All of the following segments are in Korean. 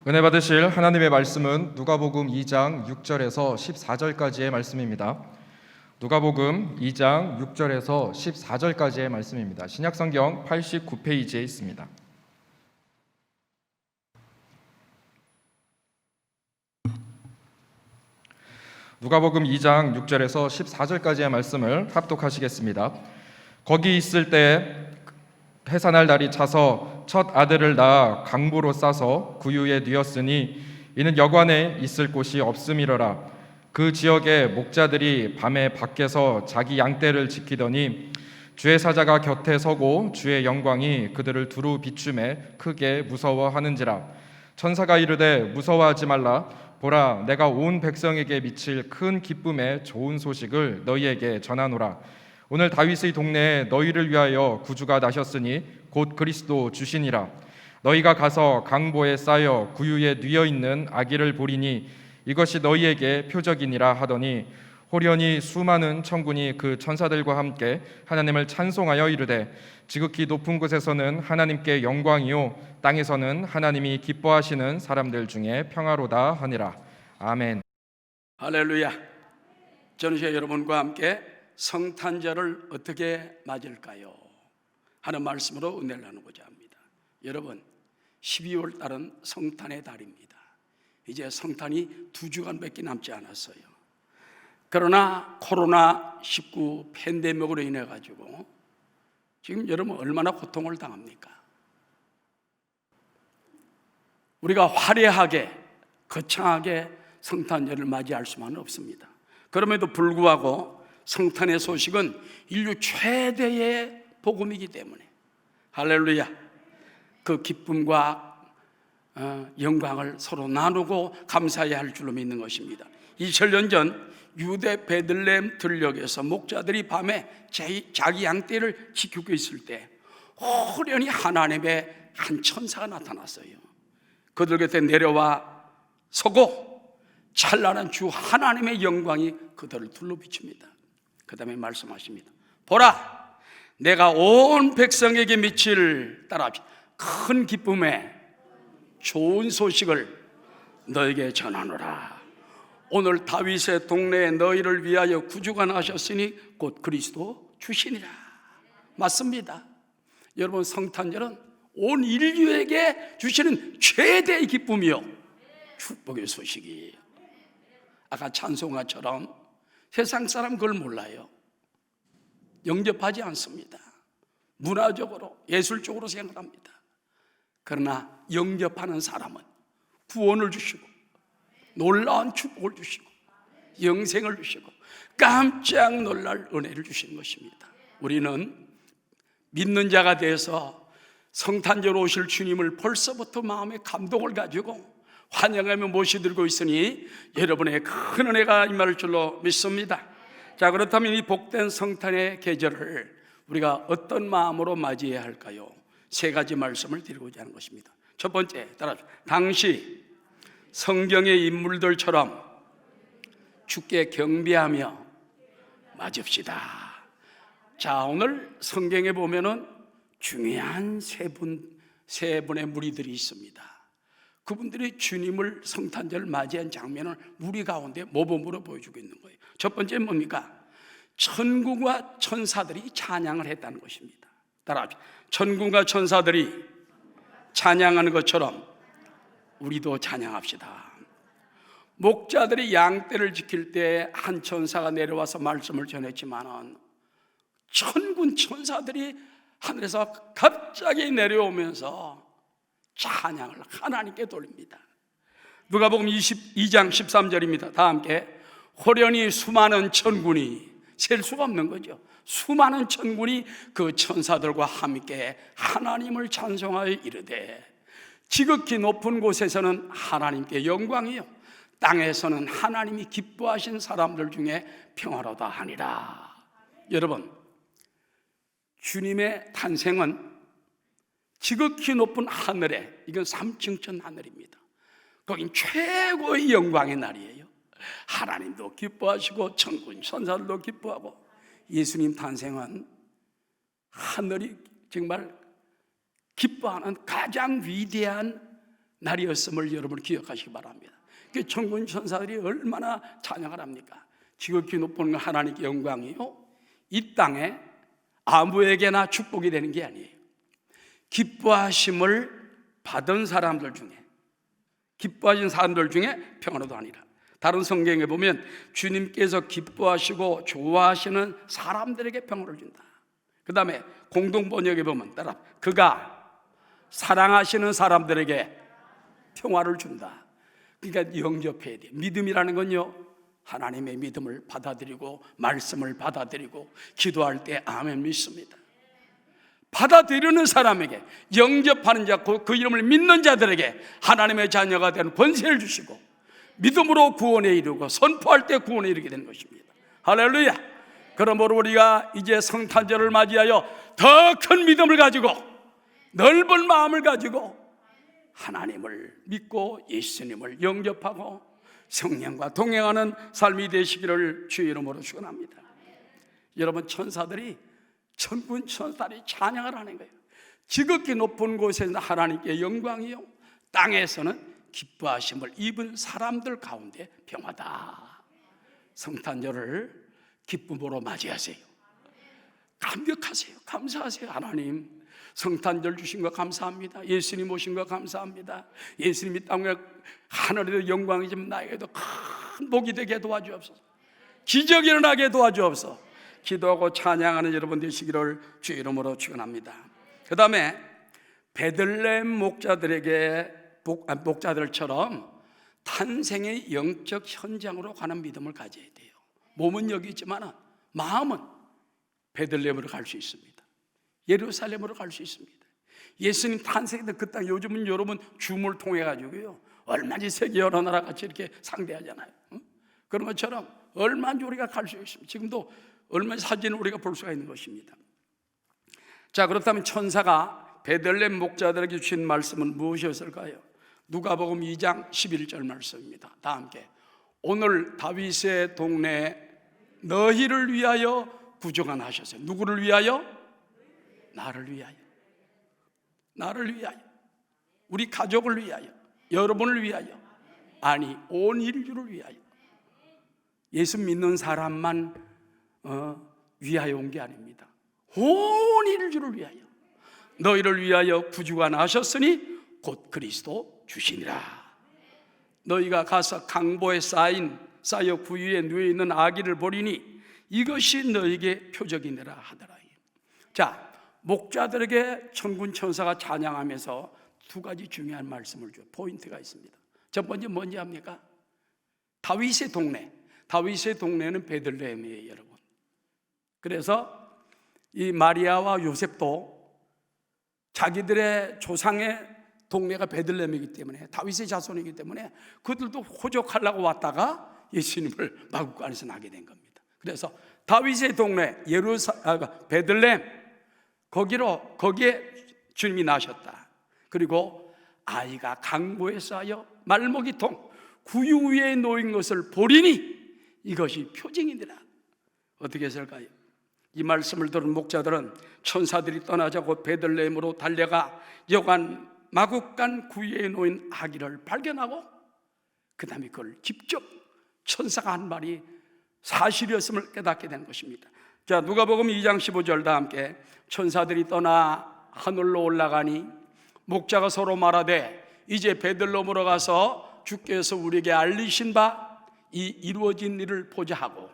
은혜 받으실 하나님의 말씀은 누가복음 2장 6절에서 14절까지의 말씀입니다. 누가복음 2장 6절에서 14절까지의 말씀입니다. 신약성경 89페이지에 있습니다. 누가복음 2장 6절에서 14절까지의 말씀을 합독하시겠습니다. 거기 있을 때 해산할 날이 차서 첫 아들을 낳아 강보로 싸서 구유에 뉘었으니 이는 여관에 있을 곳이 없음이러라. 그 지역의 목자들이 밤에 밖에서 자기 양떼를 지키더니 주의 사자가 곁에 서고 주의 영광이 그들을 두루 비추매 크게 무서워하는지라. 천사가 이르되 무서워하지 말라. 보라, 내가 온 백성에게 미칠 큰 기쁨의 좋은 소식을 너희에게 전하노라. 오늘 다윗의 동네에 너희를 위하여 구주가 나셨으니 곧 그리스도 주시니라. 너희가 가서 강보에 쌓여 구유에 뉘어 있는 아기를 보리니 이것이 너희에게 표적이니라 하더니 호련히 수많은 천군이 그 천사들과 함께 하나님을 찬송하여 이르되 지극히 높은 곳에서는 하나님께 영광이요 땅에서는 하나님이 기뻐하시는 사람들 중에 평화로다 하니라. 아멘. 할렐루야. 저는 여러분과 함께 성탄절을 어떻게 맞을까요? 하는 말씀으로 은혜를 나누고자 합니다. 여러분, 12월 달은 성탄의 달입니다. 이제 성탄이 2주간밖에 남지 않았어요. 그러나 코로나19 팬데믹으로 인해 가지고 지금 여러분 얼마나 고통을 당합니까? 우리가 화려하게 거창하게 성탄절을 맞이할 수만은 없습니다. 그럼에도 불구하고 성탄의 소식은 인류 최대의 복음이기 때문에 할렐루야, 그 기쁨과 영광을 서로 나누고 감사해야 할 줄로 믿는 것입니다. 2000년 전 유대 베들레헴 들녘에서 목자들이 밤에 자기 양떼를 지키고 있을 때 호련히 하나님의 한 천사가 나타났어요. 그들 곁에 내려와 서고 찬란한 주 하나님의 영광이 그들을 둘러 비춥니다. 그 다음에 말씀하십니다. 보라, 내가 온 백성에게 미칠 큰 기쁨에 좋은 소식을 너에게 전하노라. 오늘 다윗의 동네에 너희를 위하여 구주가 나셨으니 곧 그리스도 주시니라. 맞습니다. 여러분, 성탄절은 온 인류에게 주시는 최대의 기쁨이요 축복의 소식이에요. 아까 찬송가처럼 세상 사람 그걸 몰라요. 영접하지 않습니다. 문화적으로 예술적으로 생각합니다. 그러나 영접하는 사람은 구원을 주시고 놀라운 축복을 주시고 영생을 주시고 깜짝 놀랄 은혜를 주시는 것입니다. 우리는 믿는 자가 돼서 성탄절 오실 주님을 벌써부터 마음에 감동을 가지고 환영하며 모시들고 있으니 여러분의 큰 은혜가 임할 줄로 믿습니다. 자, 그렇다면 이 복된 성탄의 계절을 우리가 어떤 마음으로 맞이해야 할까요? 3가지 말씀을 드리고자 하는 것입니다. 첫 번째, 따라합시다. 당시 성경의 인물들처럼 주께 경배하며 맞읍시다. 자, 오늘 성경에 보면은 중요한 세 분의 무리들이 있습니다. 그분들이 주님을 성탄절 맞이한 장면을 우리 가운데 모범으로 보여주고 있는 거예요. 첫 번째는 뭡니까? 천군과 천사들이 찬양을 했다는 것입니다. 따라합시다. 천군과 천사들이 찬양하는 것처럼 우리도 찬양합시다. 목자들이 양떼를 지킬 때 한 천사가 내려와서 말씀을 전했지만은 천군 천사들이 하늘에서 갑자기 내려오면서 찬양을 하나님께 돌립니다. 누가복음 22장 13절입니다. 다 함께. 호련히 수많은 천군이, 셀 수가 없는 거죠. 수많은 천군이 그 천사들과 함께 하나님을 찬송하여 이르되 지극히 높은 곳에서는 하나님께 영광이요 땅에서는 하나님이 기뻐하신 사람들 중에 평화로다 하니라. 여러분, 주님의 탄생은 지극히 높은 하늘에, 이건 3층천 하늘입니다. 거긴 최고의 영광의 날이에요. 하나님도 기뻐하시고 천군 천사들도 기뻐하고 예수님 탄생은 하늘이 정말 기뻐하는 가장 위대한 날이었음을 여러분 기억하시기 바랍니다. 그 천군 천사들이 얼마나 찬양을 합니까? 지극히 높은 하나님께 영광이요, 이 땅에 아무에게나 축복이 되는 게 아니에요. 기뻐하심을 받은 사람들 중에, 기뻐하신 사람들 중에 평안도 아니라. 다른 성경에 보면 주님께서 기뻐하시고 좋아하시는 사람들에게 평안을 준다. 그 다음에 공동 번역에 보면 따라 그가 사랑하시는 사람들에게 평화를 준다. 그러니까 영접해야 돼. 믿음이라는 건요, 하나님의 믿음을 받아들이고 말씀을 받아들이고 기도할 때 아멘 믿습니다. 받아들이는 사람에게, 영접하는 자, 그 이름을 믿는 자들에게 하나님의 자녀가 되는 권세를 주시고 믿음으로 구원에 이르고 선포할 때 구원에 이르게 되는 것입니다. 할렐루야. 그러므로 우리가 이제 성탄절을 맞이하여 더 큰 믿음을 가지고 넓은 마음을 가지고 하나님을 믿고 예수님을 영접하고 성령과 동행하는 삶이 되시기를 주의 이름으로 축원합니다. 여러분, 천사들이, 천군 천사들이 찬양을 하는 거예요. 지극히 높은 곳에는 하나님께 영광이요, 땅에서는 기뻐하심을 입은 사람들 가운데 평화다. 성탄절을 기쁨으로 맞이하세요. 감격하세요. 감사하세요. 하나님, 성탄절 주신 거 감사합니다. 예수님 오신 거 감사합니다. 예수님이 땅에 하늘에도 영광이지만 나에게도 큰 복이 되게 도와주옵소서. 기적이 일어나게 도와주옵소서. 기도하고 찬양하는 여러분 되시기를 주의 이름으로 축원합니다. 그 다음에 베들레헴 목자들처럼 탄생의 영적 현장으로 가는 믿음을 가져야 돼요. 몸은 여기 있지만 마음은 베들레헴으로 갈 수 있습니다. 예루살렘으로 갈 수 있습니다. 예수님 탄생했던 그 땅, 요즘은 여러분 줌을 통해 가지고요 얼마든지 세계 여러 나라 같이 이렇게 상대하잖아요. 그런 것처럼 얼마든지 우리가 갈 수 있습니다. 지금도 얼마든지 사진을 우리가 볼 수가 있는 것입니다. 자, 그렇다면 천사가 베들레헴 목자들에게 주신 말씀은 무엇이었을까요? 누가복음 2장 11절 말씀입니다. 다 함께. 오늘 다윗의 동네 너희를 위하여 구조가 나셨어요. 누구를 위하여? 나를 위하여. 나를 위하여. 우리 가족을 위하여. 여러분을 위하여. 아니, 온 인류를 위하여. 예수 믿는 사람만 위하여 온 게 아닙니다. 온 인류를 위하여. 너희를 위하여 구주가 나셨으니 곧 그리스도 주시니라. 너희가 가서 강보에 쌓여 구유에 누워있는 아기를 보리니 이것이 너희에게 표적이니라 하더라. 자, 목자들에게 천군 천사가 찬양하면서 두 가지 중요한 말씀을 줘. 포인트가 있습니다. 첫 번째 뭔지 압니까? 다윗의 동네. 다윗의 동네는 베들레헴이에요, 여러분. 그래서 이 마리아와 요셉도 자기들의 조상의 동네가 베들레헴이기 때문에, 다윗의 자손이기 때문에 그들도 호적하려고 왔다가 예수님을 마구간에서 나게 된 겁니다. 그래서 다윗의 동네 베들레헴, 거기에 주님이 나셨다. 그리고 아이가 강보에 쌓여 말먹이통 구유 위에 놓인 것을 보리니 이것이 표징이니라. 어떻게 했을까요? 이 말씀을 들은 목자들은 천사들이 떠나자 곧 베들레헴으로 달려가 여관 마구간 구유에 놓인 아기를 발견하고 그 다음에 그걸 직접 천사가 한 말이 사실이었음을 깨닫게 된 것입니다. 자, 누가복음 2장 15절 다 함께. 천사들이 떠나 하늘로 올라가니 목자가 서로 말하되 이제 베들레헴으로 가서 주께서 우리에게 알리신 바 이 이루어진 일을 보자 하고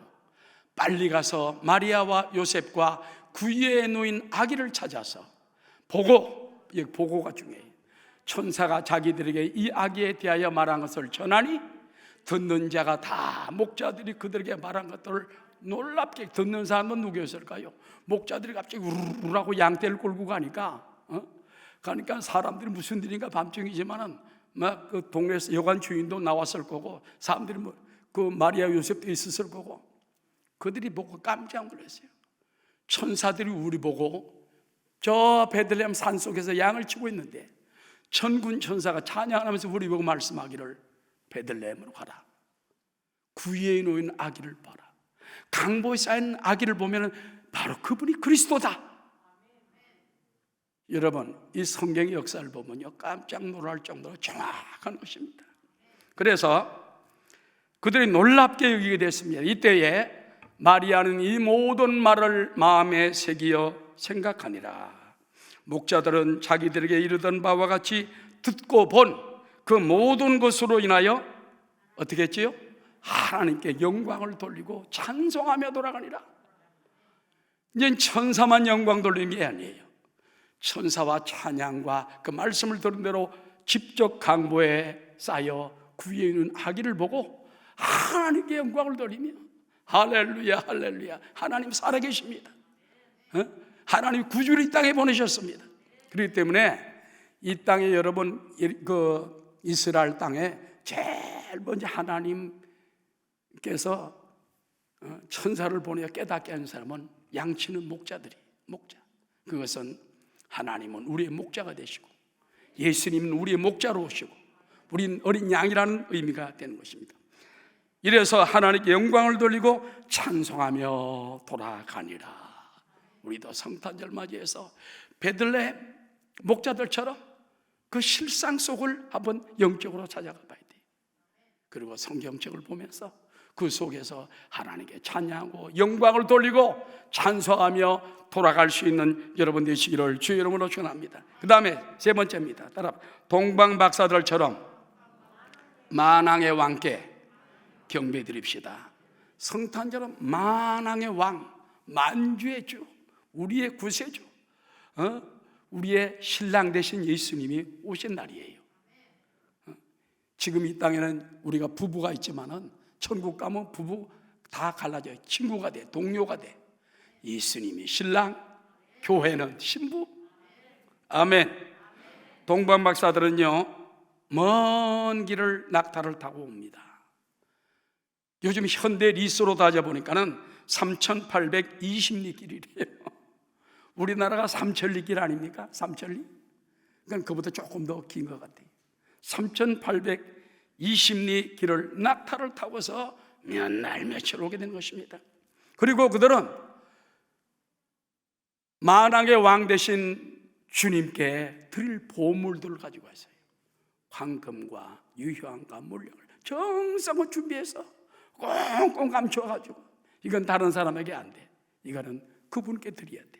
빨리 가서 마리아와 요셉과 구유에 놓인 아기를 찾아서 보고가 중요해요. 천사가 자기들에게 이 아기에 대하여 말한 것을 전하니 듣는 자가 다 목자들이 그들에게 말한 것들을 놀랍게 듣는 사람은 누구였을까요? 목자들이 갑자기 우르르하고 양떼를 끌고 가니까 사람들이 무슨 일인가 밤중이지만은 막 그 동네에서 여관 주인도 나왔을 거고 사람들이 그 마리아 요셉도 있었을 거고 그들이 보고 깜짝 놀랐어요. 천사들이 우리 보고 저 베들레헴 산속에서 양을 치고 있는데 천군 천사가 찬양하면서 우리 보고 말씀하기를 베들레헴으로 가라. 구유에 놓인 아기를 봐라. 강보에 쌓인 아기를 보면 바로 그분이 그리스도다. 여러분, 이 성경의 역사를 보면요, 깜짝 놀랄 정도로 정확한 것입니다. 그래서 그들이 놀랍게 여기게 됐습니다. 이때에 마리아는 이 모든 말을 마음에 새기어 생각하니라. 목자들은 자기들에게 이르던 바와 같이 듣고 본 그 모든 것으로 인하여 어떻게 했지요? 하나님께 영광을 돌리고 찬송하며 돌아가니라. 이제 천사만 영광 돌리는 게 아니에요. 천사와 찬양과 그 말씀을 들은 대로 직접 강보에 쌓여 구에 있는 아기를 보고 하나님께 영광을 돌리며 할렐루야 할렐루야, 하나님 살아계십니다. 하나님 구주를 이 땅에 보내셨습니다. 그렇기 때문에 이 땅에 여러분, 그 이스라엘 땅에 제일 먼저 하나님께서 천사를 보내어 깨닫게 하는 사람은 양치는 목자들이, 목자. 그것은 하나님은 우리의 목자가 되시고 예수님은 우리의 목자로 오시고 우린 어린 양이라는 의미가 되는 것입니다. 이래서 하나님께 영광을 돌리고 찬송하며 돌아가니라. 우리도 성탄절 맞이해서 베들레헴 목자들처럼 그 실상 속을 한번 영적으로 찾아가 봐야 돼요. 그리고 성경책을 보면서 그 속에서 하나님께 찬양하고 영광을 돌리고 찬송하며 돌아갈 수 있는 여러분 되시기를 주의 이름으로 축원합니다. 그 다음에 세 번째입니다. 따라 동방 박사들처럼 만왕의 왕께 경배 드립시다. 성탄절은 만왕의 왕, 만주의 주, 우리의 구세주, 우리의 신랑 되신 예수님이 오신 날이에요. 지금 이 땅에는 우리가 부부가 있지만은 천국 가면 부부 다 갈라져요. 친구가 돼, 동료가 돼. 예수님이 신랑, 교회는 신부. 아멘. 동방 박사들은요, 먼 길을 낙타를 타고 옵니다. 요즘 현대 리소로 따져보니까는 3,820리 길이래요. 우리나라가 삼천리 길 아닙니까? 삼천리? 그러니까 그보다 조금 더 긴 것 같아요. 3,820리 길을 낙타를 타고서 몇 날 며칠 오게 된 것입니다. 그리고 그들은 만왕의 왕 되신 주님께 드릴 보물들을 가지고 왔어요. 황금과 유향과 물량을 정성을 준비해서 꽁꽁 감춰가지고, 이건 다른 사람에게 안 돼. 이거는 그분께 드려야 돼.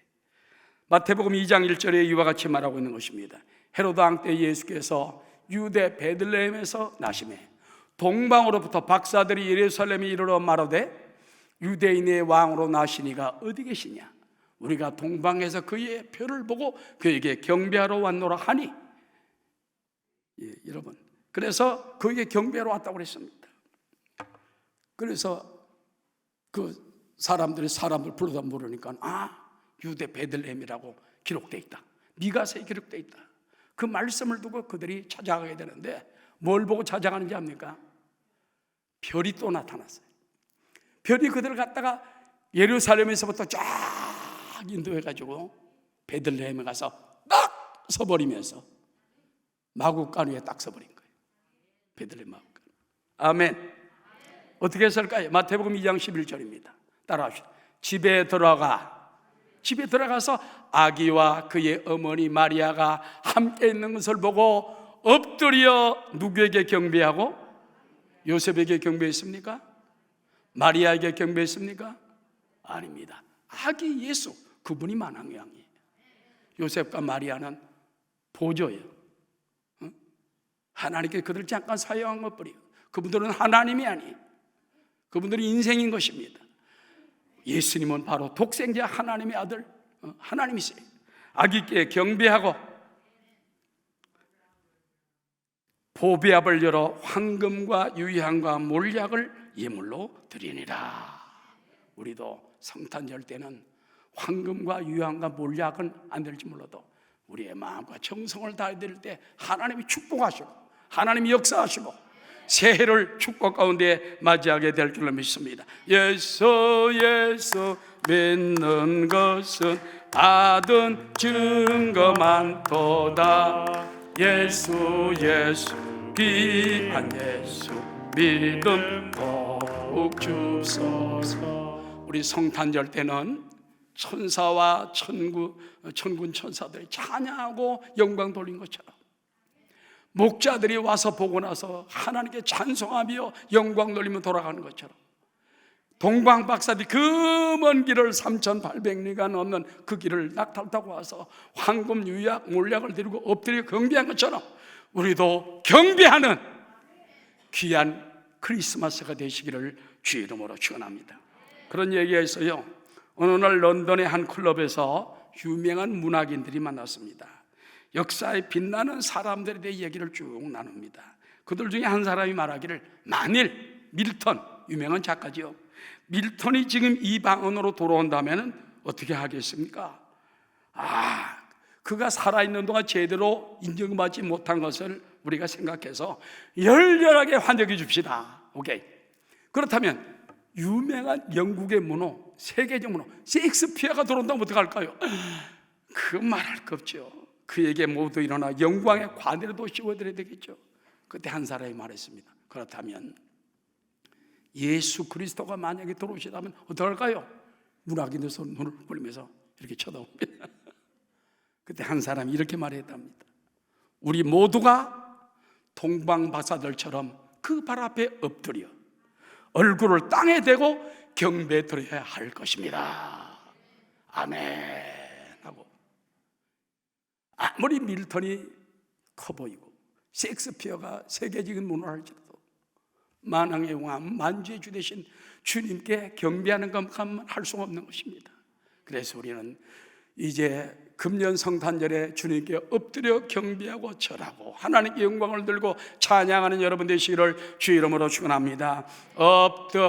마태복음 2장 1절에 이와 같이 말하고 있는 것입니다. 헤로드 왕 때 예수께서 유대 베들레헴에서 나시매 동방으로부터 박사들이 예루살렘에 이르러 말하되 유대인의 왕으로 나시니가 어디 계시냐? 우리가 동방에서 그의 표를 보고 그에게 경배하러 왔노라 하니. 여러분, 그래서 그에게 경배하러 왔다고 그랬습니다. 그래서 그 사람들 불러다 물으니까 유대 베들레헴이라고 기록되어 있다. 미가서에 기록되어 있다. 그 말씀을 두고 그들이 찾아가게 되는데 뭘 보고 찾아가는지 압니까? 별이 또 나타났어요. 별이 그들을 갖다가 예루살렘에서부터 쫙 인도해가지고 베들레헴에 가서 딱 서버리면서 마구간 위에 딱 서버린 거예요. 베들레헴 마구간. 아멘. 어떻게 했을까요? 마태복음 2장 11절입니다. 따라합시다. 집에 들어가서 아기와 그의 어머니 마리아가 함께 있는 것을 보고 엎드려 누구에게 경배하고? 요셉에게 경배했습니까? 마리아에게 경배했습니까? 아닙니다. 아기 예수, 그분이 만왕의 왕이에요. 요셉과 마리아는 보조예요. 하나님께 그들을 잠깐 사용한 것뿐이에요. 그분들은 하나님이 아니에요. 그분들이 인생인 것입니다. 예수님은 바로 독생자 하나님의 아들, 하나님이세요. 아기께 경배하고 보배압을 열어 황금과 유향과 몰약을 예물로 드리니라. 우리도 성탄절 때는 황금과 유향과 몰약은 안 될지 몰라도 우리의 마음과 정성을 다해 드릴 때 하나님이 축복하시고 하나님이 역사하시고 새해를 축복 가운데 맞이하게 될 줄로 믿습니다. 예수 믿는 것은 받은 증거만도다. 예수 귀한 예수 믿음 더욱 주소서. 우리 성탄절 때는 천사와 천군 천사들이 찬양하고 영광 돌린 것처럼, 목자들이 와서 보고 나서 하나님께 찬송하며 영광 돌리며 돌아가는 것처럼, 동방 박사들이 그 먼 길을 3,800리가 넘는 그 길을 낙타를 타고 와서 황금, 유약, 몰약을 들고 엎드려 경배한 것처럼 우리도 경배하는 귀한 크리스마스가 되시기를 주의 이름으로 축원합니다. 그런 얘기가 있어요. 어느 날 런던의 한 클럽에서 유명한 문학인들이 만났습니다. 역사에 빛나는 사람들에 대해 얘기를 쭉 나눕니다. 그들 중에 한 사람이 말하기를, 만일 밀턴, 유명한 작가지요, 밀턴이 지금 이 방언으로 돌아온다면 어떻게 하겠습니까? 그가 살아있는 동안 제대로 인정받지 못한 것을 우리가 생각해서 열렬하게 환영해 줍시다. 오케이. 그렇다면 유명한 영국의 문호, 세계적 문호 셰익스피어가 들어온다면 어떡할까요? 그 말할 거 없죠. 그에게 모두 일어나 영광의 관에도 씌워드려야 되겠죠. 그때 한 사람이 말했습니다. 그렇다면 예수 그리스도가 만약에 들어오시다면 어떡할까요? 문학인들 손 눈을 굴리면서 이렇게 쳐다봅니다. 그때 한 사람이 이렇게 말했답니다. 우리 모두가 동방박사들처럼 그 발 앞에 엎드려 얼굴을 땅에 대고 경배 드려야 할 것입니다. 아멘 하고, 아무리 밀턴이 커 보이고 셰익스피어가 세계적인 문화를 할지라도 만왕의 왕, 만주의 주 되신 주님께 경배하는 것만 할 수 없는 것입니다. 그래서 우리는 이제 금년 성탄절에 주님께 엎드려 경배하고 절하고 하나님께 영광을 들고 찬양하는 여러분 되시기를 주 이름으로 축원합니다. 엎드려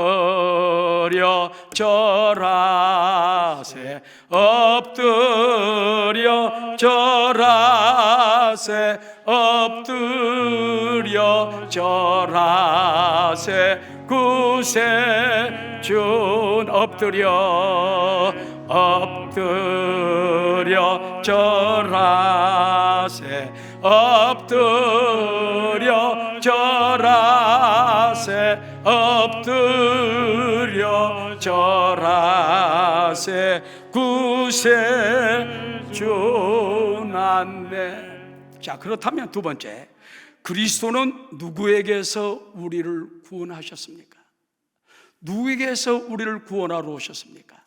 절하세, 엎드려 절하세, 엎드려 절하세. 구세준 엎드려 절하세, 엎드려 절하세, 엎드려 절하세. 구세준 안내. 자, 그렇다면 두 번째, 그리스도는 누구에게서 우리를 구원하셨습니까? 누구에게서 우리를 구원하러 오셨습니까?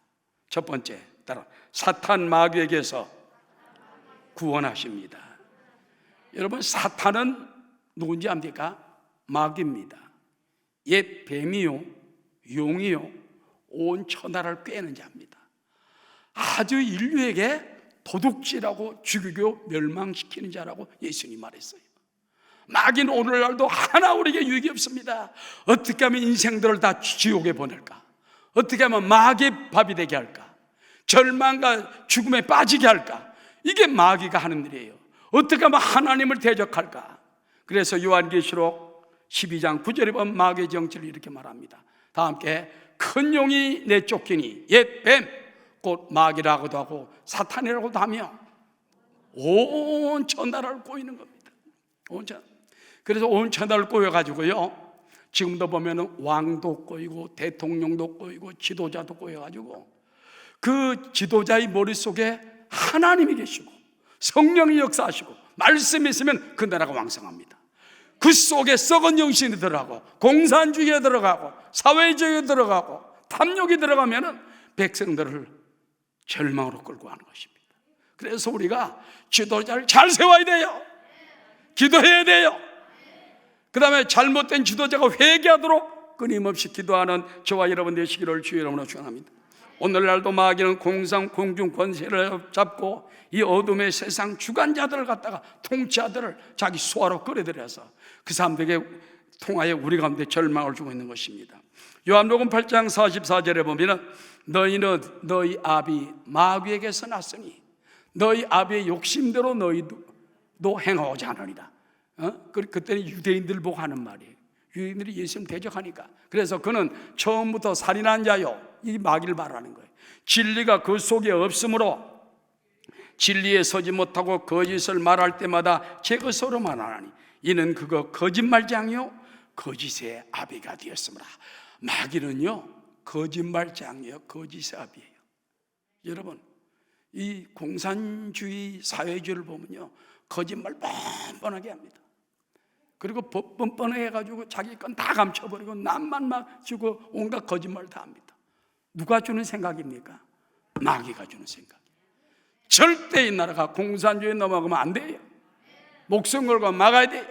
첫 번째, 따라 사탄 마귀에게서 구원하십니다. 여러분, 사탄은 누군지 압니까? 마귀입니다. 옛 뱀이요, 용이요, 온 천하를 꿰는 자입니다. 아주 인류에게 도둑질하고 죽이고 멸망시키는 자라고 예수님이 말했어요. 마귀는 오늘날도 하나 우리에게 유익이 없습니다. 어떻게 하면 인생들을 다 지옥에 보낼까? 어떻게 하면 마귀의 밥이 되게 할까? 절망과 죽음에 빠지게 할까? 이게 마귀가 하는 일이에요. 어떻게 하면 하나님을 대적할까? 그래서 요한계시록 12장 9절에 보면 마귀의 정체를 이렇게 말합니다. 다 함께, 큰 용이 내쫓기니 옛 뱀 곧 마귀라고도 하고 사탄이라고도 하며 온 천하를 꼬이는 겁니다. 온 천하. 그래서 온 천하를 꼬여가지고요, 지금도 보면 왕도 꼬이고 대통령도 꼬이고 지도자도 꼬여가지고 그 지도자의 머릿속에 하나님이 계시고 성령이 역사하시고 말씀이 있으면 그 나라가 왕성합니다. 그 속에 썩은 영신이 들어가고 공산주의에 들어가고 사회주의에 들어가고 탐욕이 들어가면 백성들을 절망으로 끌고 가는 것입니다. 그래서 우리가 지도자를 잘 세워야 돼요. 기도해야 돼요. 그 다음에 잘못된 지도자가 회개하도록 끊임없이 기도하는 저와 여러분 되시기를 주의 이름으로 축원합니다. 오늘날도 마귀는 공상 공중 권세를 잡고 이 어둠의 세상 주관자들을 갖다가 통치자들을 자기 수하로 끌어들여서 그 사람들에게 통하여 우리 가운데 절망을 주고 있는 것입니다. 요한복음 8장 44절에 보면 너희는 너희 아비 마귀에게서 났으니 너희 아비의 욕심대로 너희도 행하고자 하느니라. 그때는 유대인들 보고 하는 말이에요. 유대인들이 예수님 대적하니까. 그래서 그는 처음부터 살인한 자요, 이 마귀를 말하는 거예요. 진리가 그 속에 없으므로 진리에 서지 못하고 거짓을 말할 때마다 제 것으로만 하나니 이는 그거 거짓말장이요 거짓의 아비가 되었으므라. 마귀는요 거짓말장이요 거짓의 아비예요. 여러분, 이 공산주의 사회주의를 보면요, 거짓말 뻔뻔하게 합니다. 그리고 뻔뻔해 해가지고 자기 건 다 감춰버리고 남만 막 주고 온갖 거짓말 다 합니다. 누가 주는 생각입니까? 마귀가 주는 생각. 절대 이 나라가 공산주의에 넘어가면 안 돼요. 목숨 걸고 막아야 돼요.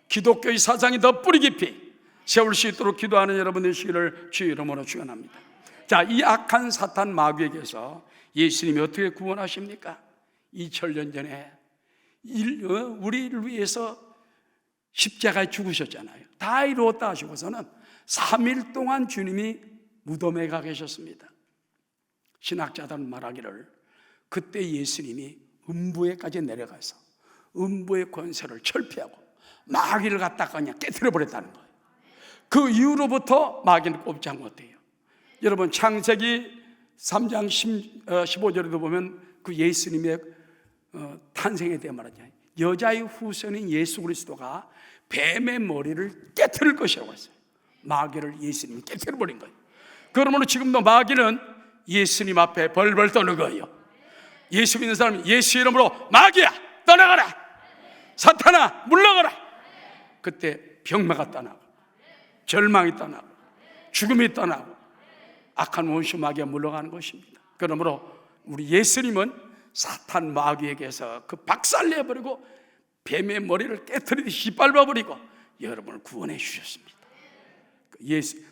기독교의 사상이 더 뿌리 깊이 세울 수 있도록 기도하는 여러분 되시기를 주의 이름으로 축원합니다. 자, 이 악한 사탄 마귀에게서 예수님이 어떻게 구원하십니까? 2000년 전에 우리를 위해서 십자가에 죽으셨잖아요. 다 이루었다 하시고서는 3일 동안 주님이 무덤에 가 계셨습니다. 신학자들은 말하기를 그때 예수님이 음부에까지 내려가서 음부의 권세를 철폐하고 마귀를 갖다가 그냥 깨트려 버렸다는 거예요. 그 이후로부터 마귀는 꼼짝 못해요. 여러분, 창세기 3장 15절에도 보면 그 예수님의 탄생에 대해 말하잖아요. 여자의 후손인 예수 그리스도가 뱀의 머리를 깨트릴 것이라고 했어요. 마귀를 예수님이 깨트려 버린 거예요. 그러므로 지금도 마귀는 예수님 앞에 벌벌 떠는 거예요. 예수 믿는 사람은 예수 이름으로 마귀야 떠나가라, 사탄아 물러가라. 그때 병마가 떠나고 절망이 떠나고 죽음이 떠나고 악한 원수 마귀가 물러가는 것입니다. 그러므로 우리 예수님은 사탄 마귀에게서 그 박살내버리고 뱀의 머리를 깨트리듯이 밟아버리고 여러분을 구원해 주셨습니다.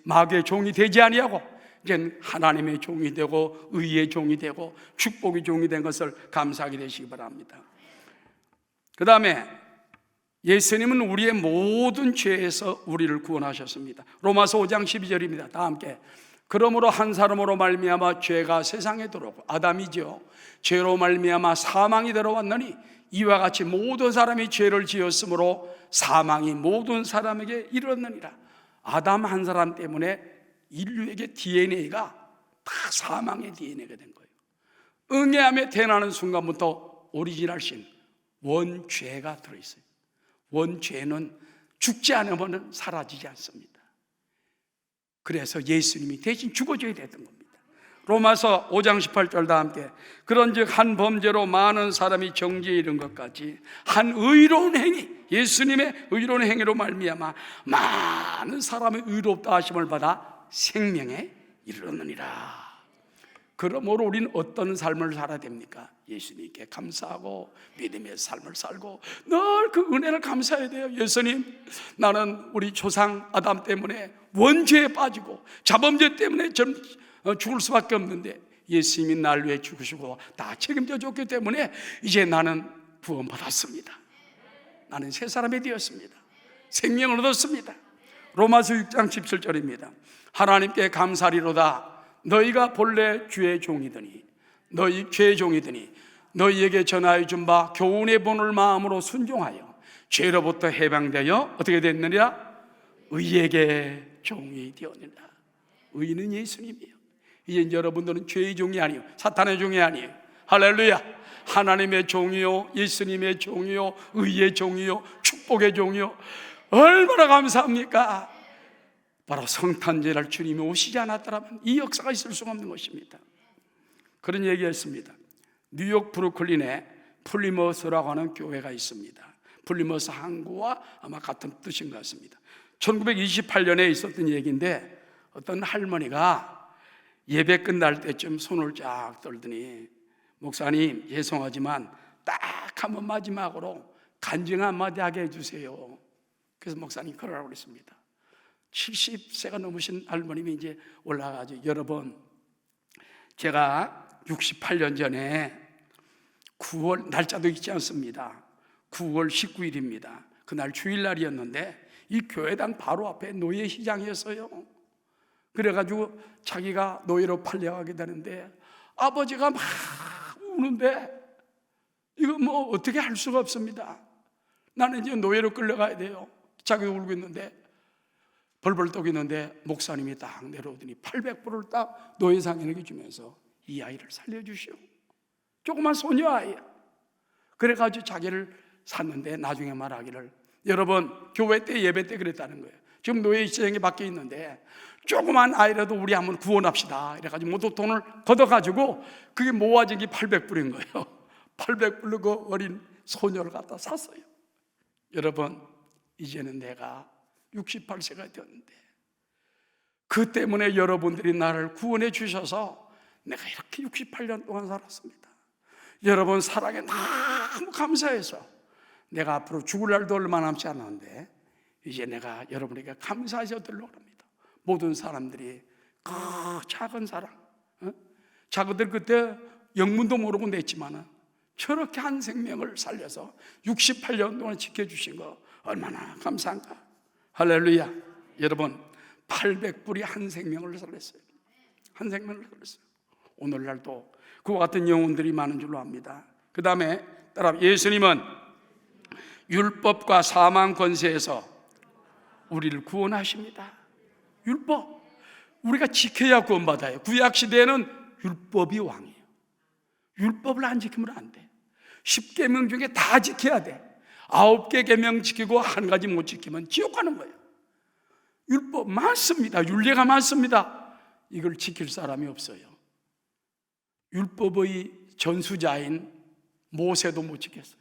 마귀의 종이 되지 아니하고 이제 하나님의 종이 되고 의의 종이 되고 축복의 종이 된 것을 감사하게 되시기 바랍니다. 그 다음에 예수님은 우리의 모든 죄에서 우리를 구원하셨습니다. 로마서 5장 12절입니다. 다 함께. 그러므로 한 사람으로 말미암아 죄가 세상에 들어오고, 아담이죠, 죄로 말미암아 사망이 들어왔느니 이와 같이 모든 사람이 죄를 지었으므로 사망이 모든 사람에게 이르렀느니라. 아담 한 사람 때문에 인류에게 DNA가 다 사망의 DNA가 된 거예요. 응애함에 태어나는 순간부터 오리지널 신, 원죄가 들어있어요. 원죄는 죽지 않으면 사라지지 않습니다. 그래서 예수님이 대신 죽어줘야 됐던 겁니다. 로마서 5장 18절 다 함께. 그런즉 한 범죄로 많은 사람이 정죄에 이른 것 같이 한 의로운 행위, 예수님의 의로운 행위로 말미암아 많은 사람의 의롭다 하심을 받아 생명에 이르렀느니라. 그러므로 우리는 어떤 삶을 살아야 됩니까? 예수님께 감사하고 믿음의 삶을 살고 늘 그 은혜를 감사해야 돼요. 예수님, 나는 우리 조상 아담 때문에 원죄에 빠지고 자범죄 때문에 전 죽을 수밖에 없는데 예수님이 날 위해 죽으시고 다 책임져 줬기 때문에 이제 나는 구원받았습니다. 나는 새 사람이 되었습니다. 생명을 얻었습니다. 로마서 6장 17절입니다. 하나님께 감사리로다. 너희가 본래 주의 종이더니 너희 죄의 종이더니 너희에게 전하여 준 바 교훈의 본을 마음으로 순종하여 죄로부터 해방되어 어떻게 됐느냐? 의에게 종이 되었느니라. 의는 예수님이에요. 이제 여러분들은 죄의 종이 아니에요. 사탄의 종이 아니에요. 할렐루야. 하나님의 종이요, 예수님의 종이요, 의의 종이요, 축복의 종이요. 얼마나 감사합니까? 바로 성탄절날 주님이 오시지 않았더라면 이 역사가 있을 수가 없는 것입니다. 그런 얘기했습니다. 뉴욕 브루클린에 플리머스라고 하는 교회가 있습니다. 플리머스 항구와 아마 같은 뜻인 것 같습니다. 1928년에 있었던 얘기인데 어떤 할머니가 예배 끝날 때쯤 손을 쫙 떨더니 목사님 죄송하지만 딱 한번 마지막으로 간증 한마디 하게 해주세요. 그래서 목사님 그러라고 그랬습니다. 70세가 넘으신 할머님이 이제 올라가죠. 여러분, 제가 68년 전에 9월, 날짜도 있지 않습니다. 9월 19일입니다. 그날 주일날이었는데 이 교회당 바로 앞에 노예시장이었어요. 그래가지고 자기가 노예로 팔려가게 되는데 아버지가 막 우는데 이거 뭐 어떻게 할 수가 없습니다. 나는 이제 노예로 끌려가야 돼요. 자기가 울고 있는데 벌벌 떠고 있는데 목사님이 딱 내려오더니 800불을 딱 노예상인에게 주면서 이 아이를 살려주시오. 조그만 소녀 아이야. 그래가지고 자기를 샀는데 나중에 말하기를, 여러분 교회 때 예배 때 그랬다는 거예요. 지금 노예 시장에 밖에 있는데 조그만 아이라도 우리 한번 구원합시다 이래가지고 모두 돈을 걷어가지고 그게 모아진 게 800불인 거예요. 800불로 그 어린 소녀를 갖다 샀어요. 여러분, 이제는 내가 68세가 되었는데 그 때문에 여러분들이 나를 구원해 주셔서 내가 이렇게 68년 동안 살았습니다. 여러분 사랑에 너무 감사해서 내가 앞으로 죽을 날도 얼마 남지 않았는데 이제 내가 여러분에게 감사해서 드리려고 합니다. 모든 사람들이 그 작은 사랑, 자기들 그때 영문도 모르고 냈지만 저렇게 한 생명을 살려서 68년 동안 지켜주신 거 얼마나 감사한가. 할렐루야. 여러분 800불이 한 생명을 살렸어요. 한 생명을 살렸어요. 오늘날도 그와 같은 영혼들이 많은 줄로 압니다. 그 다음에 따라 예수님은 율법과 사망 권세에서 우리를 구원하십니다. 율법, 우리가 지켜야 구원받아요. 구약시대에는 율법이 왕이에요. 율법을 안 지키면 안 돼. 10계명 중에 다 지켜야 돼. 9개 계명 지키고 한 가지 못 지키면 지옥 가는 거예요. 율법 많습니다. 율례가 많습니다. 이걸 지킬 사람이 없어요. 율법의 전수자인 모세도 못 지켰어요.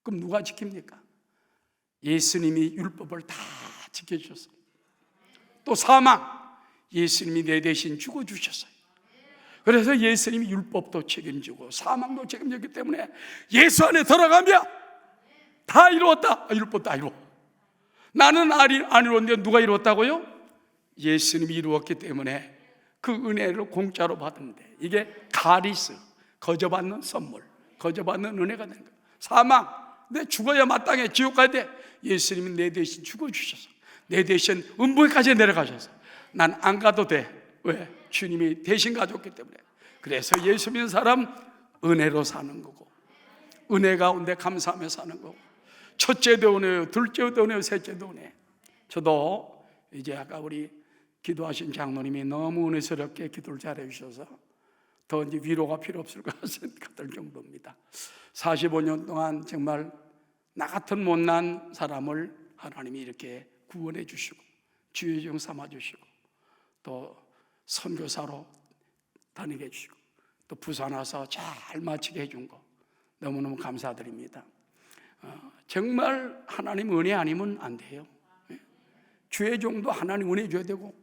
그럼 누가 지킵니까? 예수님이 율법을 다 지켜주셨어요. 또 사망, 예수님이 내 대신 죽어주셨어요. 그래서 예수님이 율법도 책임지고 사망도 책임졌기 때문에 예수 안에 들어가면 다 이루었다. 율법 다 이루어. 나는 안 이루었는데 누가 이루었다고요? 예수님이 이루었기 때문에 그 은혜를 공짜로 받는데 이게 카리스, 거저받는 선물, 거저받는 은혜가 되는 거예요. 사망, 내 죽어야 마땅해 지옥 가야 돼. 예수님이 내 대신 죽어주셔서 내 대신 음부에까지 내려가셔서 난 안 가도 돼. 왜? 주님이 대신 가졌기 때문에. 그래서 예수 믿는 사람 은혜로 사는 거고 은혜 가운데 감사하며 사는 거고 첫째도 은혜요, 둘째도 은혜요, 셋째도 은혜. 저도 이제 아까 우리 기도하신 장로님이 너무 은혜스럽게 기도를 잘해 주셔서 더 이제 위로가 필요 없을 것 같을 정도입니다. 45년 동안 정말 나 같은 못난 사람을 하나님이 이렇게 구원해 주시고 주의 종 삼아 주시고 또 선교사로 다니게 해주시고 또 부산 와서 잘 마치게 해준 거 너무너무 감사드립니다. 정말 하나님 은혜 아니면 안 돼요. 주의 종도 하나님 은혜 줘야 되고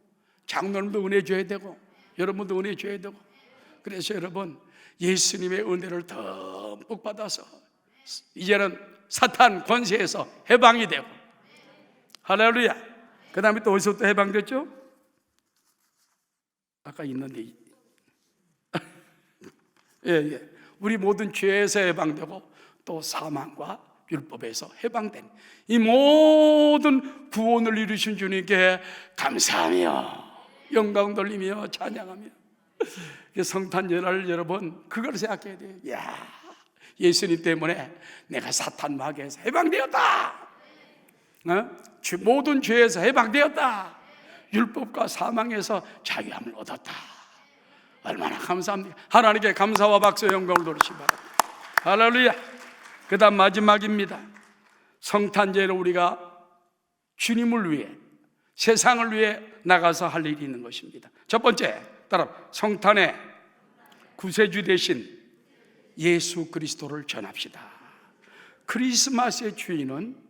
장로님도 은혜 줘야 되고 여러분도 은혜 줘야 되고 그래서 여러분 예수님의 은혜를 듬뿍 받아서 이제는 사탄 권세에서 해방이 되고 할렐루야. 그 다음에 또 어디서 또 해방됐죠? 아까 있는데 예. 우리 모든 죄에서 해방되고 또 사망과 율법에서 해방된 이 모든 구원을 이루신 주님께 감사하며 영광 돌리며 찬양하며 성탄절을 여러분 그걸 생각해야 돼요. 야, 예수님 때문에 내가 사탄 마귀에서 해방되었다. 모든 죄에서 해방되었다. 율법과 사망에서 자유함을 얻었다. 얼마나 감사합니까? 하나님께 감사와 박수 영광을 돌리시기 바랍니다. 할렐루야. 그 다음 마지막입니다. 성탄절에 우리가 주님을 위해 세상을 위해 나가서 할 일이 있는 것입니다. 첫 번째, 따라 성탄의 구세주 대신 예수 그리스도를 전합시다. 크리스마스의 주인은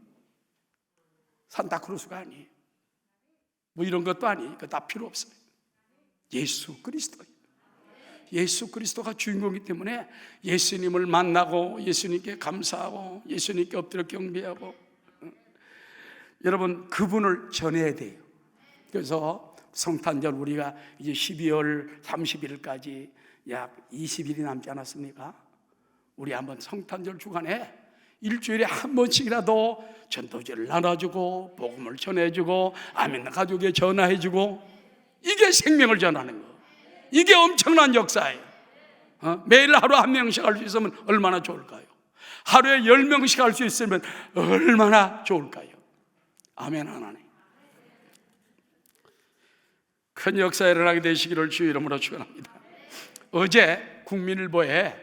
산타크로스가 아니에요. 뭐 이런 것도 아니에요. 그거 다 필요 없어요. 예수 그리스도예요. 예수 그리스도가 주인공이기 때문에 예수님을 만나고 예수님께 감사하고 예수님께 엎드려 경배하고 여러분 그분을 전해야 돼요. 그래서 성탄절 우리가 이제 12월 30일까지 약 20일이 남지 않았습니까? 우리 한번 성탄절 주간에 일주일에 한 번씩이라도 전도지를 나눠주고 복음을 전해주고 아멘 가족에 전화해주고 이게 생명을 전하는 거. 이게 엄청난 역사예요. 매일 하루 한 명씩 할 수 있으면 얼마나 좋을까요? 하루에 10명씩 할 수 있으면 얼마나 좋을까요? 아멘 하나님. 큰 역사 일어나게 되시기를 주의 이름으로 축원합니다. 어제 국민일보에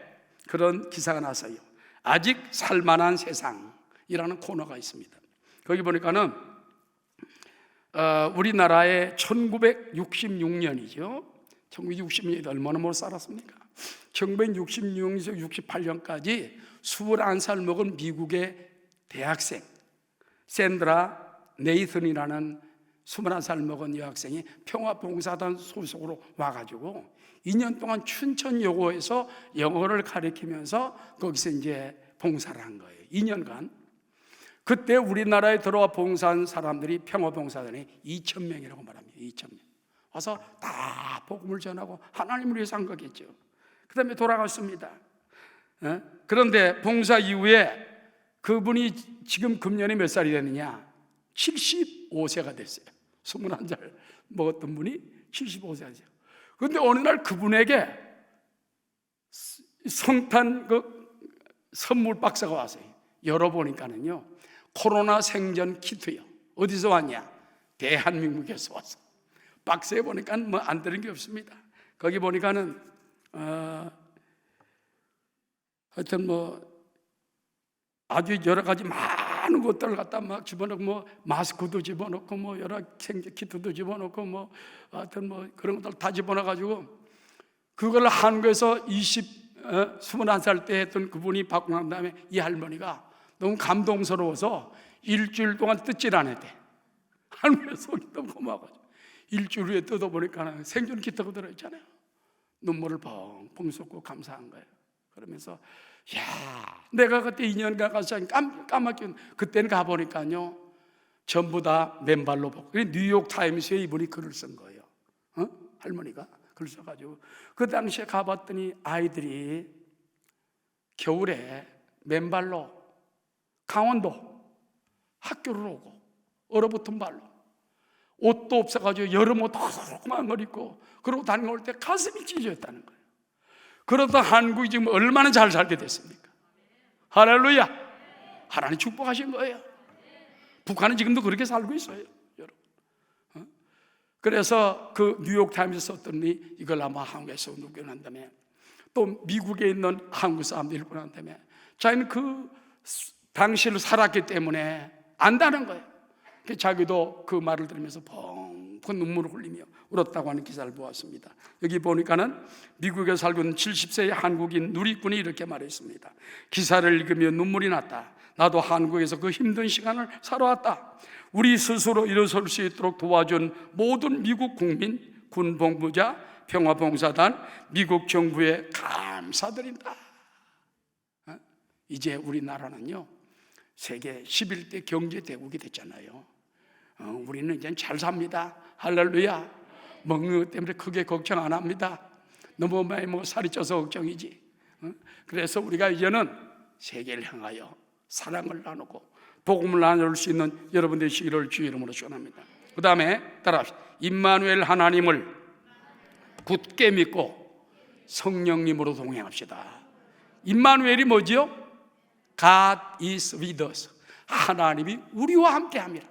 그런 기사가 났어요. 아직 살만한 세상이라는 코너가 있습니다. 거기 보니까는 우리나라의 1966년이죠. 1966년이 얼마나 못 살았습니까? 1966년에서 68년까지 21살 먹은 미국의 대학생 샌드라 네이슨이라는 21살 먹은 여학생이 평화봉사단 소속으로 와가지고 2년 동안 춘천여고에서 영어를 가르치면서 거기서 이제 봉사를 한 거예요. 2년간. 그때 우리나라에 들어와 봉사한 사람들이 평화봉사단이 2,000명이라고 말합니다. 2,000명. 와서 다 복음을 전하고 하나님을 위해서 한 거겠죠. 그 다음에 돌아갔습니다. 그런데 봉사 이후에 그분이 지금 금년에 몇 살이 됐느냐? 75세가 됐어요. 21살 먹었던 분이 75세가 됐어요. 그런데 어느 날 그분에게 성탄 선물 박스가 왔어요. 열어보니까는요, 코로나 생전 키트요. 어디서 왔냐? 대한민국에서 왔어. 박스에 보니까 뭐 안 들은 게 없습니다. 거기 보니까는 하여튼 뭐 아주 여러 가지 많은 것들을 갖다 막 집어넣고 뭐 마스크도 집어넣고 뭐 여러 생제 키트도 집어넣고 뭐 하여튼 뭐 그런 것들 다 집어넣어 가지고 그걸 한국에서 21살 때 했던 그분이 받고 난 다음에 이 할머니가 너무 감동스러워서 일주일 동안 뜯질 않았대. 할머니 속이 너무 고마워가지고 일주일 후에 뜯어보니까 생존 키트가 들어있잖아요. 눈물을 펑펑 쏟고 감사한 거예요. 그러면서 야, 내가 그때 2년간 가서 까맣게 그때는 가보니까요 전부 다 맨발로 벗고 뉴욕 타임스에 이분이 글을 쓴 거예요. 할머니가 글을 써가지고 그 당시에 가봤더니 아이들이 겨울에 맨발로 강원도 학교를 오고 얼어붙은 발로 옷도 없어가지고 여름 옷 조그만 걸 입고 그러고 다니올 때 가슴이 찢어졌다는 거예요. 그러다 한국이 지금 얼마나 잘 살게 됐습니까? 할렐루야! 하나님 축복하신 거예요. 북한은 지금도 그렇게 살고 있어요, 여러분. 그래서 그 뉴욕타임스에 썼더니 이걸 아마 한국에서 누구 난 다음에 또 미국에 있는 한국 사람들이 읽고 난 다음에 자기는 그 당시를 살았기 때문에 안다는 거예요. 자기도 그 말을 들으면서 펑펑 눈물을 흘리며 울었다고 하는 기사를 보았습니다. 여기 보니까는 미국에 살고 있는 70세의 한국인 누리꾼이 이렇게 말했습니다. 기사를 읽으며 눈물이 났다. 나도 한국에서 그 힘든 시간을 살아왔다. 우리 스스로 일어설 수 있도록 도와준 모든 미국 국민, 군복무자, 평화봉사단, 미국 정부에 감사드린다. 이제 우리나라는요 세계 11대 경제대국이 됐잖아요. 우리는 이제 잘 삽니다. 할렐루야. 먹는 것 때문에 크게 걱정 안 합니다. 너무 많이 먹어 살이 쪄서 걱정이지. 그래서 우리가 이제는 세계를 향하여 사랑을 나누고 복음을 나눌 수 있는 여러분 되시기를 주의 이름으로 축원합니다. 그 다음에 따라합시다. 임마누엘 하나님을 굳게 믿고 성령님으로 동행합시다. 임마누엘이 뭐지요? God is with us. 하나님이 우리와 함께합니다.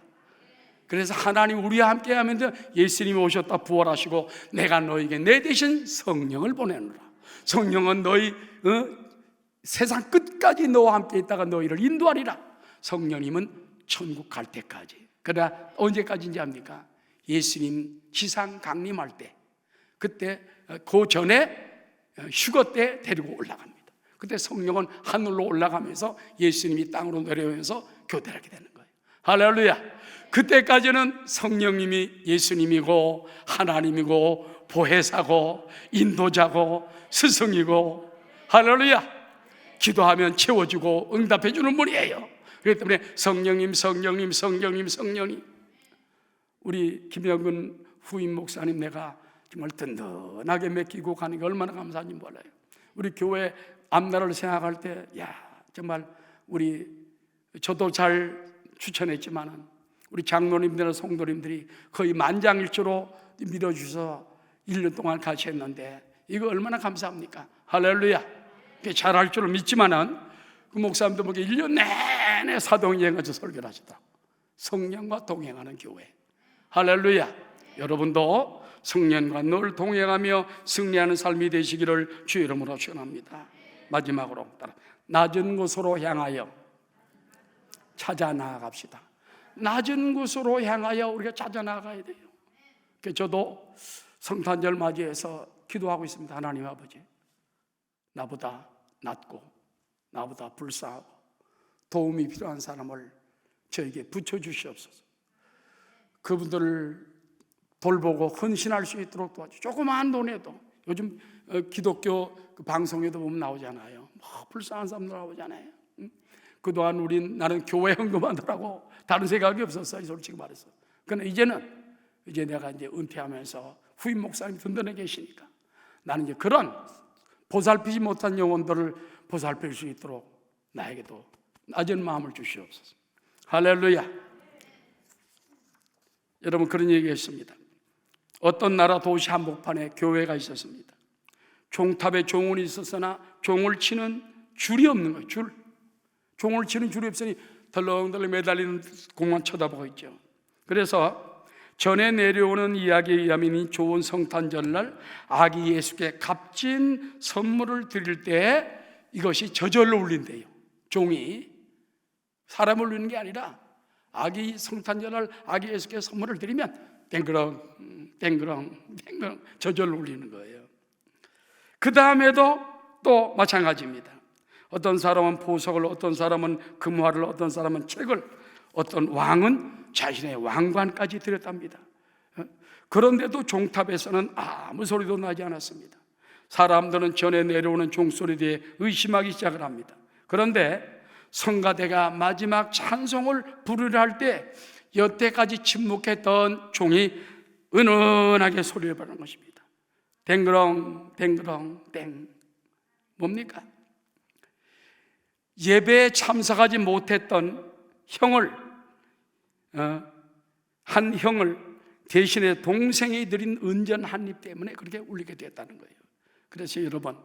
그래서 하나님 우리와 함께하면 예수님이 오셨다 부활하시고 내가 너에게 내 대신 성령을 보내노라. 성령은 너희 세상 끝까지 너와 함께 있다가 너희를 인도하리라. 성령님은 천국 갈 때까지. 그러나 언제까지인지 압니까? 예수님 지상 강림할 때, 그때 그 전에 휴거 때 데리고 올라갑니다. 그때 성령은 하늘로 올라가면서 예수님이 땅으로 내려오면서 교대를 하게 되는 거예요. 할렐루야. 그때까지는 성령님이 예수님이고 하나님이고 보혜사고 인도자고 스승이고, 할렐루야, 기도하면 채워주고 응답해 주는 분이에요. 그렇기 때문에 성령님 성령님 성령님 성령님. 우리 김영근 후임 목사님 내가 정말 든든하게 맡기고 가는 게 얼마나 감사한지 몰라요. 우리 교회 앞날을 생각할 때 정말 저도 잘 추천했지만은 우리 장로님들이나 성도님들이 거의 만장일치로 밀어주셔서 1년 동안 같이 했는데 이거 얼마나 감사합니까? 할렐루야. 잘할 줄을 믿지만은 그 목사님도 보기에 1년 내내 사도행전에서 설교를 하시더라고. 성령과 동행하는 교회. 할렐루야. 여러분도 성령과 늘 동행하며 승리하는 삶이 되시기를 주의 이름으로 축원합니다. 마지막으로 낮은 곳으로 향하여 찾아 나아갑시다. 낮은 곳으로 향하여 우리가 찾아나가야 돼요. 그래서 저도 성탄절 맞이해서 기도하고 있습니다. 하나님 아버지, 나보다 낮고 나보다 불쌍하고 도움이 필요한 사람을 저에게 붙여주시옵소서. 그분들을 돌보고 헌신할 수 있도록 도와주시오. 조그마한 돈에도 요즘 기독교 방송에도 보면 나오잖아요. 불쌍한 사람들 나오잖아요. 그동안 나는 교회 헌금하느라고 다른 생각이 없었어요, 솔직히 말해서. 그러나 이제 내가 이제 은퇴하면서 후임 목사님이 든든해 계시니까 나는 이제 그런 보살피지 못한 영혼들을 보살필 수 있도록 나에게도 낮은 마음을 주시옵소서. 할렐루야. 여러분, 그런 얘기했습니다. 어떤 나라 도시 한복판에 교회가 있었습니다. 종탑에 종은 있었으나 종을 치는 줄이 없는 거예요. 종을 치는 줄이 없으니 덜렁덜렁 매달리는 공만 쳐다보고 있죠. 그래서 전에 내려오는 이야기에 의하면 이 좋은 성탄절날 아기 예수께 값진 선물을 드릴 때 이것이 저절로 울린대요. 종이 사람을 울리는 게 아니라 아기 성탄절날 아기 예수께 선물을 드리면 땡그렁 땡그렁 땡그렁 저절로 울리는 거예요. 그 다음에도 또 마찬가지입니다. 어떤 사람은 보석을, 어떤 사람은 금화를, 어떤 사람은 책을, 어떤 왕은 자신의 왕관까지 드렸답니다. 그런데도 종탑에서는 아무 소리도 나지 않았습니다. 사람들은 전에 내려오는 종소리 뒤에 의심하기 시작을 합니다. 그런데 성가대가 마지막 찬송을 부르려 할 때 여태까지 침묵했던 종이 은은하게 소리를 부르는 것입니다. 댕그렁 댕그렁 땡. 뭡니까? 예배에 참석하지 못했던 한 형을 대신에 동생이 드린 은전 한 입 때문에 그렇게 울리게 됐다는 거예요. 그래서 여러분,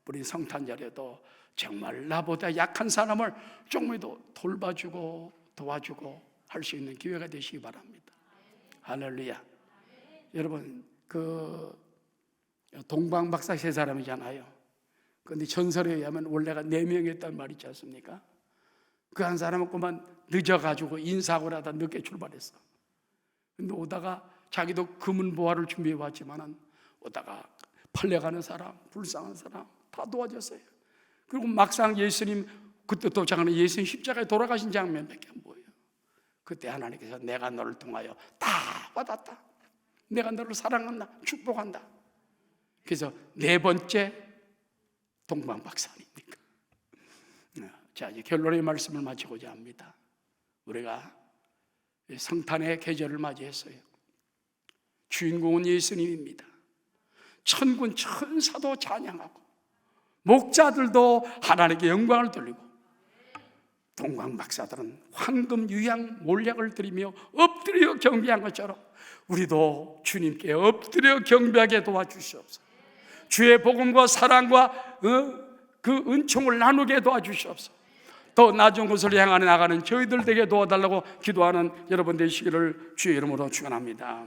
우리 성탄절에도 정말 나보다 약한 사람을 조금이라도 돌봐주고 도와주고 할 수 있는 기회가 되시기 바랍니다. 할렐루야. 여러분, 동방박사 세 사람이잖아요. 그런데 전설에 의하면 원래가 4명이었단 말 있지 않습니까? 그 한 사람은 그만 늦어가지고 인사하고 나다 늦게 출발했어. 근데 오다가 자기도 금은보화를 준비해 왔지만은 오다가 팔려가는 사람, 불쌍한 사람 다 도와줬어요. 그리고 막상 예수님 그때 도착하는 예수님 십자가에 돌아가신 장면밖에 안 보여요. 그때 하나님께서 내가 너를 통하여 다 받았다. 내가 너를 사랑한다. 축복한다. 그래서 4번째 동방박사 아닙니까? 자, 이제 결론의 말씀을 마치고자 합니다. 우리가 성탄의 계절을 맞이했어요. 주인공은 예수님입니다. 천군 천사도 찬양하고 목자들도 하나님께 영광을 돌리고 동방박사들은 황금 유향 몰약을 드리며 엎드려 경배한 것처럼 우리도 주님께 엎드려 경배하게 도와주시옵소서. 주의 복음과 사랑과 그 은총을 나누게 도와주시옵소서. 더 낮은 곳을 향해 나가는 저희들 되게 도와달라고 기도하는 여러분 되시기를 주의 이름으로 축원합니다.